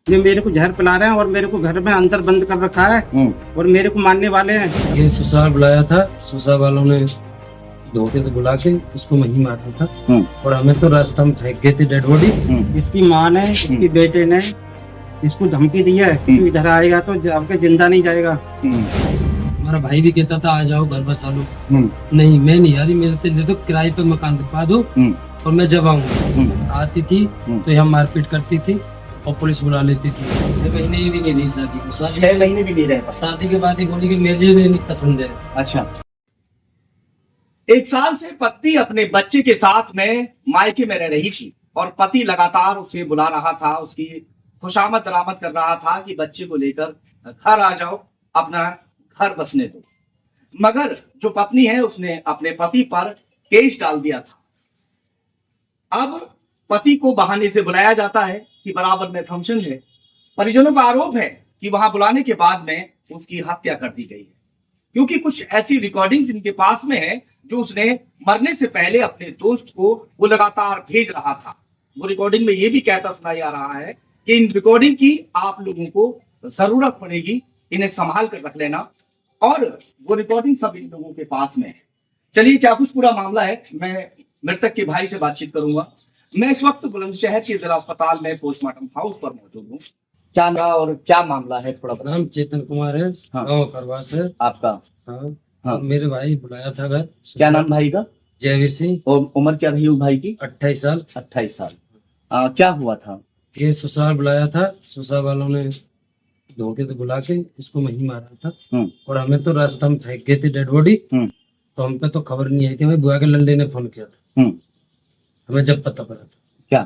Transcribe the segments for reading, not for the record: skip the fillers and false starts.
ये मेरे को जहर पिला रहे हैं और मेरे को घर में अंदर बंद कर रखा है और मेरे को मारने वाले हैं। ये ससुराल बुलाया था, ससुराल वालों ने धोखे से बुला के इसको वहीं मारा था और हमें तो रास्ता में फेंक गए थे डेड बॉडी। इसकी माँ ने, इसकी बेटे ने इसको धमकी दी है कि इधर आएगा तो आपके जिंदा नहीं जाएगा। हमारा भाई भी कहता था आ जाओ घर बसा लो, नहीं मैं नहीं आ रही, मेरे लिए तो किराए पे मकान दिखा दो और मैं जब आऊंगा। आती थी तो यहाँ मारपीट करती थी और पुलिस बुला लेती थी। 6 महीने भी नहीं रही शादी को, 6 महीने भी नहीं रहे। शादी के बाद ही बोली कि मुझे नहीं पसंद है। अच्छा, 1 साल से पत्नी अपने बच्चे के साथ में मायके में रह रही थी और पति लगातार उसे बुला रहा था, उसकी खुशामद दरामद कर रहा था कि बच्चे को लेकर घर आ जाओ, अपना घर बसने दो। मगर जो पत्नी है उसने अपने पति पर केस डाल दिया था। अब पति को बहाने से बुलाया जाता है कि बराबर में फंक्शन है। परिजनों का आरोप है कि वहां बुलाने के बाद में उसकी हत्या कर दी गई है, क्योंकि कुछ ऐसी रिकॉर्डिंग जिनके पास में है जो उसने मरने से पहले अपने दोस्त को वो लगातार भेज रहा था। वो रिकॉर्डिंग में ये भी कहता सुना जा रहा है कि इन रिकॉर्डिंग की आप लोगों को जरूरत पड़ेगी, इन्हें संभाल कर रख लेना। और वो रिकॉर्डिंग सब इन लोगों के पास में है। चलिए, क्या कुछ पूरा मामला है, मैं मृतक के भाई से बातचीत करूंगा। मैं इस वक्त बुलंदशहर के जिला अस्पताल में पोस्टमार्टम हाउस पर मौजूद हूँ। क्या नाम और क्या मामला है, थोड़ा बताओ। नाम चेतन कुमार है, गाँव करवास है आपका? हाँ, मेरे भाई बुलाया था घर। क्या नाम भाई का? जयवीर सिंह। और उम्र क्या रही भाई की? 28 साल। 28 साल। क्या हुआ था? ये ससुराल बुलाया था, ससुराल वालों ने धोखे से बुला के इसको वहीं मारा था और हमें तो रास्ता में फेंक गए थे डेड बॉडी। तो हम पे तो खबर नहीं आई थी। हमें बुआ के लंडे ने फोन किया था, हमें जब पता पड़ा था क्या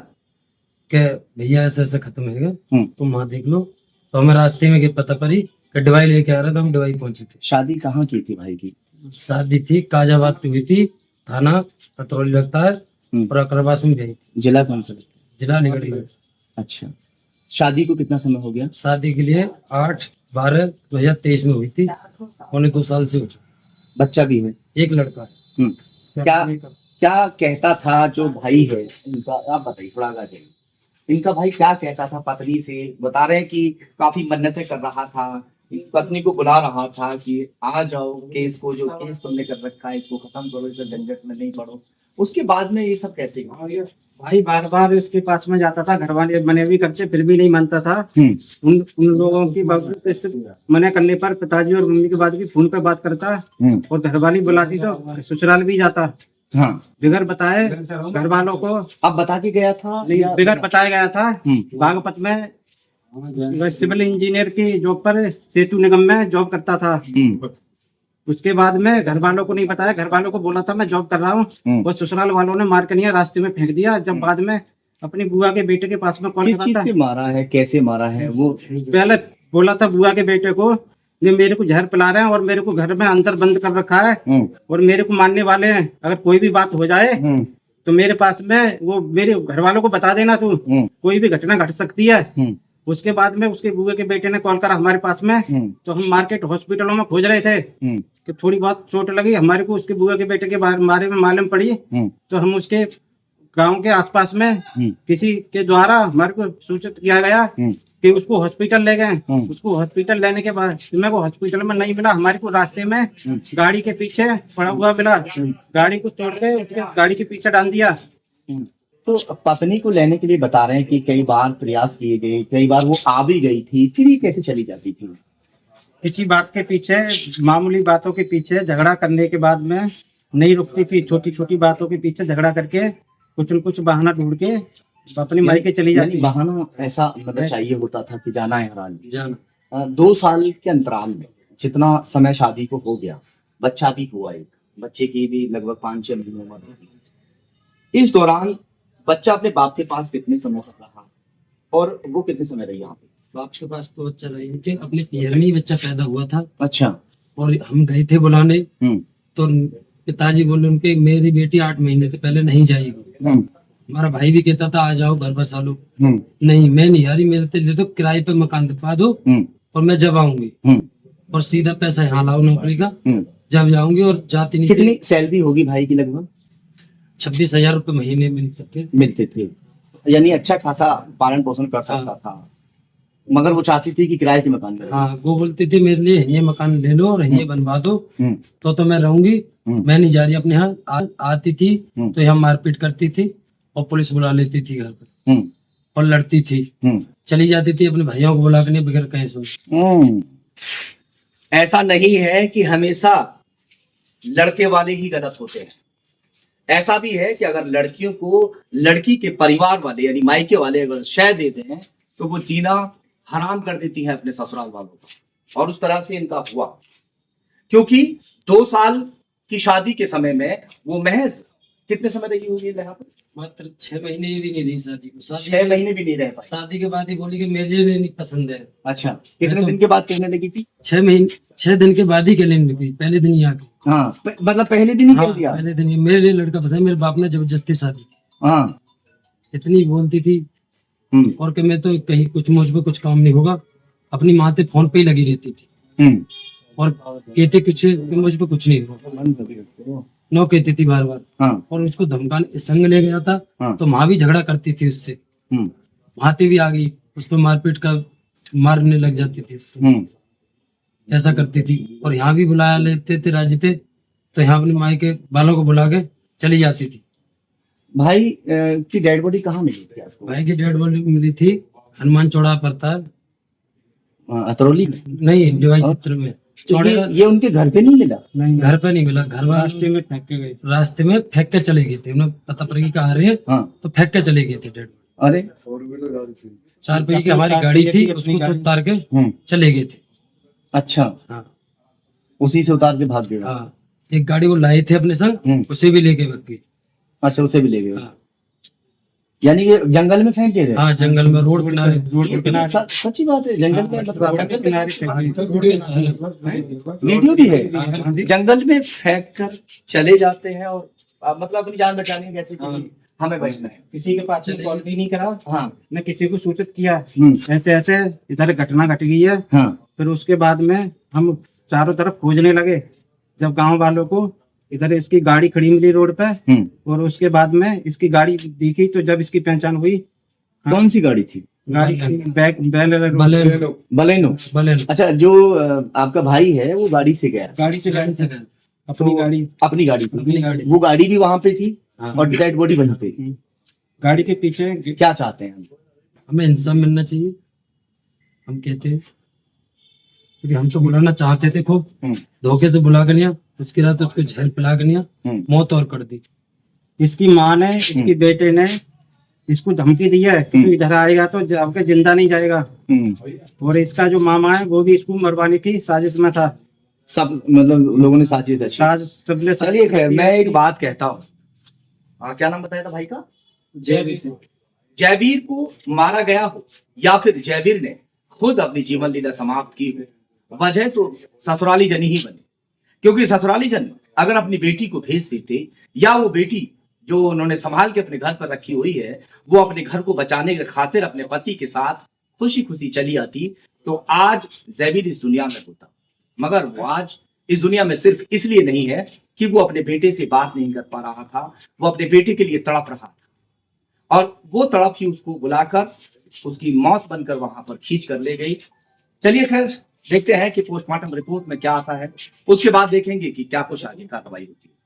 कि भैया ऐसे ऐसे खत्म है, तुम वहां देख लो। तो हमें रास्ते में पता पड़ी कि दवाई लेके आ रहा था, हम दवाई पहुंचे थे। शादी कहाँ की थी भाई की? शादी थी काजाबाद हुई थी, थाना पतरौली लगता है और अकरवास में गई थी। जिला कौन सा? जिला अलीगढ़ में। अच्छा, शादी को कितना समय हो गया? शादी के लिए 8/12/2023 में हुई थी, पौने 2 साल से हो चुका। बच्चा भी है? एक लड़का है। क्या क्या कहता था जो भाई है इनका, आप बताइए थोड़ा आगे जाइए। इनका भाई क्या कहता था पत्नी से? बता रहे हैं कि काफी मन्नतें कर रहा था, पत्नी को बुला रहा था कि आ जाओ, केस को जो केस तुमने कर रखा है इसको खत्म करो, इसे झंझट में नहीं पड़ो। उसके बाद में ये सब कैसे हुआ? भाई बार बार इसके पास में जाता था, घर वाले मने भी करते फिर भी नहीं मानता था। उन लोगों की मना करने पर पिताजी और मम्मी के बाद भी फोन पे बात करता और घर वाली बुलाती तो ससुराल भी जाता। बिगर बताए घर वालों को। अब बता के गया था? नहीं, बिगर बताया गया था। बागपत में सिविल इंजीनियर की जॉब पर सेतु निगम में जॉब करता था। उसके बाद में घर वालों को नहीं बताया, घर वालों को बोला था मैं जॉब कर रहा हूँ और ससुराल वालों ने मार कर नहीं रास्ते में फेंक दिया। जब बाद में अपनी बुआ के बेटे के पास में कॉल किस चीज से मारा है, कैसे मारा है? वो पहले बोला था बुआ के बेटे को ये मेरे को जहर पिला रहे हैं और मेरे को घर में अंदर बंद कर रखा है और मेरे को मारने वाले हैं। अगर कोई भी बात हो जाए तो मेरे पास में वो मेरे घर वालों को बता देना, तू कोई भी घटना घट सकती है। उसके बाद में उसके बुआ के बेटे ने कॉल करा हमारे पास में, तो हम मार्केट हॉस्पिटलों में खोज रहे थे कि थोड़ी बहुत चोट लगी हमारे को। उसके बुआ के बेटे के बारे में मालूम पड़ी तो हम उसके गांव के आसपास में किसी के द्वारा हमारे को सूचित किया गया कि उसको हॉस्पिटल ले गए। उसको हॉस्पिटल लेने के बाद मेरे को हॉस्पिटल में नहीं मिला, हमारे को रास्ते में गाड़ी के पीछे पड़ा हुआ मिला। गाड़ी को तोड़ के उसके गाड़ी के पीछे डाल दिया। तो पत्नी को लेने के लिए बता रहे हैं कि कई बार प्रयास किए गए, कई बार वो आ भी गई थी, फिर ये कैसे चली जाती थी? इसी बात के पीछे, मामूली बातों के पीछे झगड़ा करने के बाद में नहीं रुकती थी। छोटी छोटी बातों के पीछे झगड़ा करके कुछ न कुछ बहाना ढूंढ के अपनी मायके चली जाती। बहाना ऐसा मतलब चाहिए होता था कि जाना है जाना। 2 साल के अंतराल में जितना समय शादी को हो गया, बच्चा भी हुआ, एक बच्चे की भी लगभग 5-6 महीने उम्र होगी। इस दौरान बच्चा अपने बाप के पास कितने समय तक रहा और वो कितने समय रही यहाँ पे? बाप के पास तो बच्चा रही थी, अपने पियर में ही बच्चा पैदा हुआ था। अच्छा। और हम गए थे बुलाने तो पिताजी बोले उनके मेरी बेटी 8 महीने से पहले नहीं जाएगी। हमारा भाई भी कहता था आ जाओ घर बसा लो, नहीं मैं नहीं आ रही, मेरे लिए तो किराए पे मकान दिखा दो और मैं जब आऊंगी और सीधा पैसा यहाँ लाओ नौकरी का, जब जाऊंगी। और जाती नहीं। कितनी सैलरी होगी भाई की? लगभग 26,000 रुपए महीने मिलते थे। यानी अच्छा खासा पालन पोषण कर सकता था। मगर वो चाहती थी कि किराए के मकान में। हाँ, वो बोलती थी मेरे लिए ये मकान ले लो और ये बनवा दो, तो मैं रहूंगी, मैं नहीं जा रही अपने यहाँ। आती थी तो यहाँ मारपीट करती थी और पुलिस बुला लेती थी घर पर और लड़ती थी, चली जाती थी अपने भाइयों को बुला के बगैर कहीं सुन। ऐसा नहीं है कि हमेशा लड़के वाले ही गलत होते हैं, ऐसा भी है कि अगर लड़कियों को लड़की के परिवार वाले यानी मायके वाले अगर शय देते हैं तो वो जीना हराम कर देती है अपने ससुराल वालों को। और उस तरह से इनका हुआ, क्योंकि 2 साल की शादी के समय में वो महज कितने समय रही होगी यहाँ पर? मात्र 6 महीने भी नहीं रही शादी को। 6 महीने भी नहीं रह पाई। शादी के बाद ही बोली कि मुझे नहीं पसंद है। अच्छा, कितने दिन के बाद कहने लगी थी? 6 दिन के बाद ही कहने लगी, पहले दिन ही आके। हाँ, मतलब पहले दिन ही हाँ, कह दिया। पहले दिन ही मेरे लिए लड़का पसंद, मेरे बाप ने जबरदस्ती शादी। हाँ, इतनी बोलती थी और कि मैं तो कहीं कुछ मुझ पे कुछ काम नहीं होगा, अपनी माँ से फोन पे ही लगी रहती थी और कहते कुछ मुझ पे कुछ नहीं होगा, नो कहती थी बार बार। हाँ, और उसको धमकाने संग ले गया था। हाँ, तो माँ भी झगड़ा करती थी उससे, भाती भी आ गई, उस पर मारपीट का मारने लग जाती थी, ऐसा करती थी। और यहाँ भी बुलाया लेते थे राजी थे तो यहाँ अपनी माई के बालों को बुला के चली जाती थी। भाई की डेड बॉडी कहाँ मिली थी आपको? भाई की डेड बॉडी मिली थी हनुमान चौड़ा पर था, अतरौली में? नहीं, डिवाई क्षेत्र में। तो ये उनके घर पे नहीं मिला? नहीं, घर पे नहीं मिला, घर रास्ते में फेंक के गए, रास्ते में फेंक के चले गए थे। उन्हें पता पड़ गई कहाँ रहे, तो फेंक के चले गए थे डेड। अरे 4 पहिए की हमारी गाड़ी थी, उसको तो उतार के चले गए थे। अच्छा, हाँ, उसी से उतार के भाग गए? हाँ, एक गाड़ी वो लाए थे अपने संग, उसे भी लेके भाग गई। अच्छा, उसे भी ले गए? हाँ, यानी कि जंगल में फेंक गए थे? हाँ, जंगल में, रोड किनारे। सच्ची बात है, जंगल में? जंगल किनारे वीडियो भी है, जंगल में फेंक कर चले जाते हैं और मतलब अपनी जान बचाने की, कैसे कि हमें बचना है। किसी के पास कॉल भी नहीं करा, हाँ, न किसी को सूचित किया, ऐसे ऐसे इधर घटना घट गई है। हाँ, फिर उसके बाद में हम चारों तरफ खोजने लगे, जब गांव वालों को इधर इसकी गाड़ी खड़ी मिली रोड पे, और उसके बाद में इसकी गाड़ी दिखी तो जब इसकी पहचान हुई। कौन सी गाड़ी थी? गाड़ी बलेनो। अच्छा, जो आपका भाई है वो गाड़ी से गया? गाड़ी से अपनी गाड़ी वो गाड़ी भी वहां पे थी और डेड बॉडी वहीं पे। गाड़ी के पीछे क्या चाहते हैं? हमें इंसाफ मिलना चाहिए, हम कहते हैं, क्योंकि हम तो बुलाना चाहते थे खूब, धोखे तो बुला कर लिया, उसकी रात उसको जहर पिला कर लिया, मौत और कर दी। इसकी माँ ने, इसकी बेटे ने इसको धमकी दी है कि इधर आएगा तो आपके जिंदा नहीं जाएगा। और इसका जो मामा है वो भी इसको मरवाने की साजिश में था। सब मतलब लोगों ने साजिश सबने। चलिए खैर, मैं एक बात कहता हूँ, क्या नाम बताया था भाई का? जयवीर। जयवीर को मारा गया हो या फिर जयवीर ने खुद अपनी जीवन लीला समाप्त की हो, वजह तो ससुराली जनी ही बनी। क्योंकि ससुराली जन अगर अपनी बेटी को भेज देते, या वो बेटी जो उन्होंने संभाल के अपने घर पर रखी हुई है वो अपने घर को बचाने के खातिर अपने पति के साथ खुशी खुशी चली आती, तो आज जयवीर इस दुनिया में होता। मगर वो आज इस दुनिया में सिर्फ इसलिए नहीं है कि वो अपने बेटे से बात नहीं कर पा रहा था, वो अपने बेटे के लिए तड़प रहा था, और वो तड़प ही उसको बुलाकर उसकी मौत बनकर वहां पर खींच कर ले गई। चलिए खैर, देखते हैं कि पोस्टमार्टम रिपोर्ट में क्या आता है, उसके बाद देखेंगे कि क्या कुछ आगे कार्रवाई होती है।